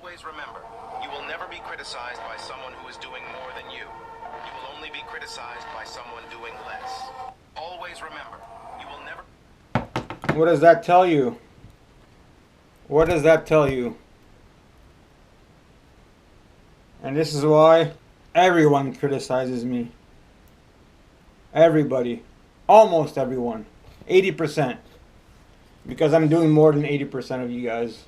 Always remember, you will never be criticized by someone who is doing more than you. You will only be criticized by someone doing less. Always remember, you will never... What does that tell you? What does that tell you? And this is why everyone criticizes me. Everybody. Almost everyone. 80%. Because I'm doing more than 80% of you guys.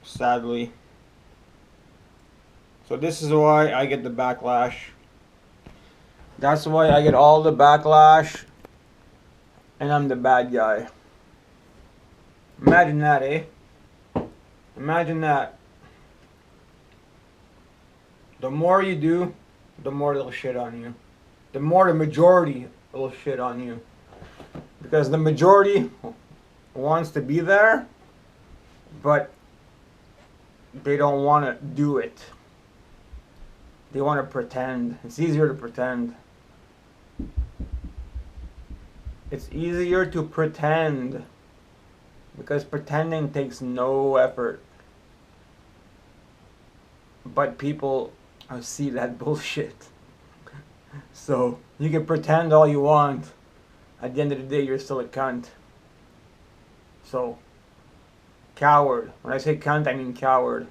Sadly. So this is why I get the backlash. That's why I get all the backlash. And I'm the bad guy. Imagine that, eh? Imagine that. The more you do, the more they'll shit on you. The more the majority will shit on you. Because the majority wants to be there, but they don't want to do it. They want to pretend. It's easier to pretend. It's easier to pretend. Because pretending takes no effort. But people see that bullshit. So you can pretend all you want. At the end of the day, you're still a cunt. So, coward. When I say cunt, I mean coward.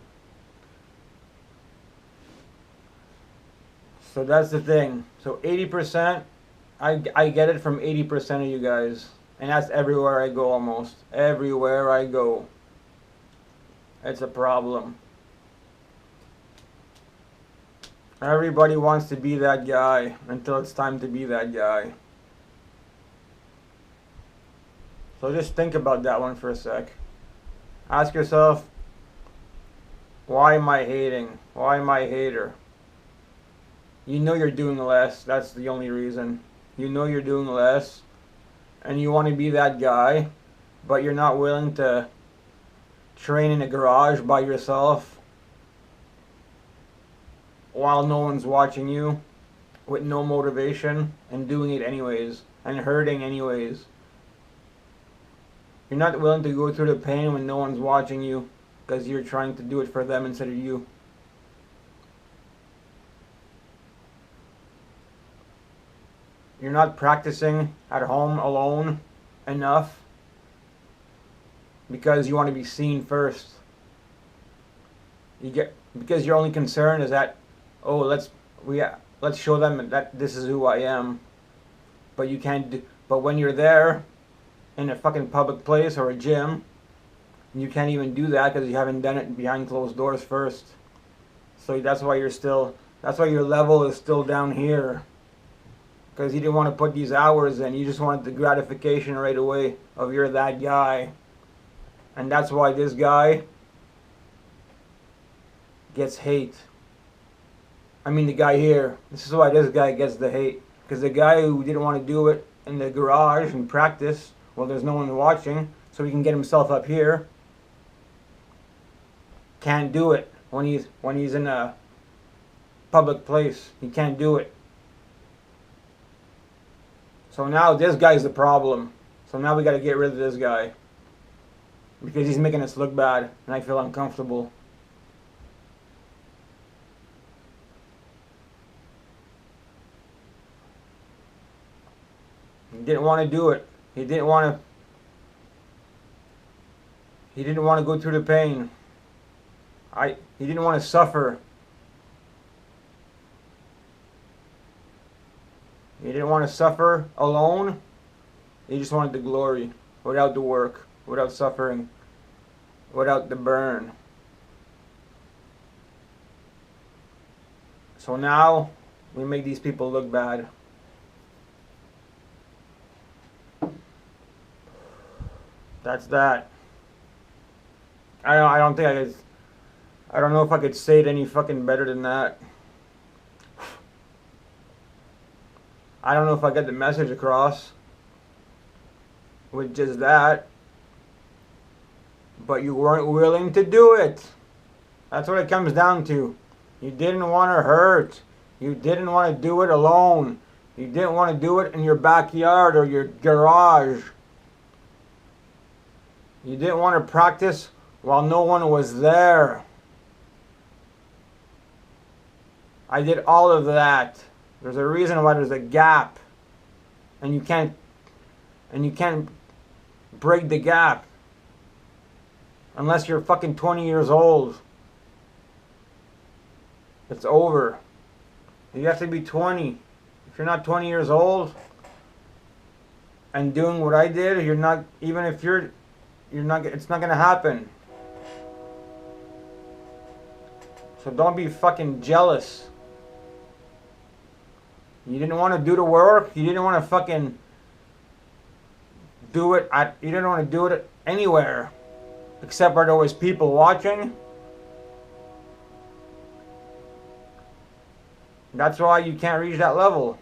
So that's the thing. So 80%, I get it from 80% of you guys. And that's everywhere I go almost. Everywhere I go. It's a problem. Everybody wants to be that guy until it's time to be that guy. So just think about that one for a sec. Ask yourself, why am I hating? Why am I a hater? You know you're doing less. That's the only reason. You know you're doing less. And you want to be that guy. But you're not willing to train in a garage by yourself. While no one's watching you. With no motivation. And doing it anyways. And hurting anyways. You're not willing to go through the pain when no one's watching you. Because you're trying to do it for them instead of you. You're not practicing at home alone enough. Because you want to be seen first. Because your only concern is that, oh, let's show them that this is who I am. But you can't but when you're there in a fucking public place or a gym, you can't even do that because you haven't done it behind closed doors first. So that's why your level is still down here. Because you didn't want to put these hours in. You just wanted the gratification right away of you're that guy. And that's why this guy gets hate. I mean the guy here. This is why this guy gets the hate. Because the guy who didn't want to do it in the garage and practice, well, there's no one watching, so he can get himself up here, can't do it when he's in a public place. He can't do it. So now this guy's the problem. So now we got to get rid of this guy. Because he's making us look bad, and I feel uncomfortable. He didn't want to do it. He didn't want to go through the pain. He didn't want to suffer. He didn't want to suffer alone. He just wanted the glory without the work, without suffering, without the burn. So now we make these people look bad. That's that. I don't know if I could say it any fucking better than that. I don't know if I get the message across with just that. But you weren't willing to do it. That's what it comes down to. You didn't want to hurt. You didn't want to do it alone. You didn't want to do it in your backyard or your garage. You didn't want to practice while no one was there. I did all of that. There's a reason why there's a gap. And you can't break the gap unless you're fucking 20 years old. It's over. You have to be 20. If you're not 20 years old and doing what I did, you're not, even if you're not, it's not gonna happen. So don't be fucking jealous. You didn't want to do the work. You didn't want to fucking do it at, you didn't want to do it anywhere except where there was people watching. That's why you can't reach that level.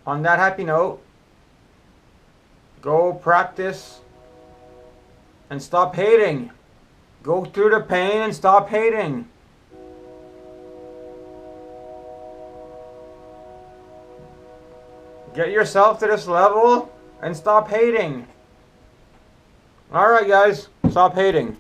On that happy note, go practice and stop hating. Go through the pain and stop hating. Get yourself to this level and stop hating. Alright guys, stop hating.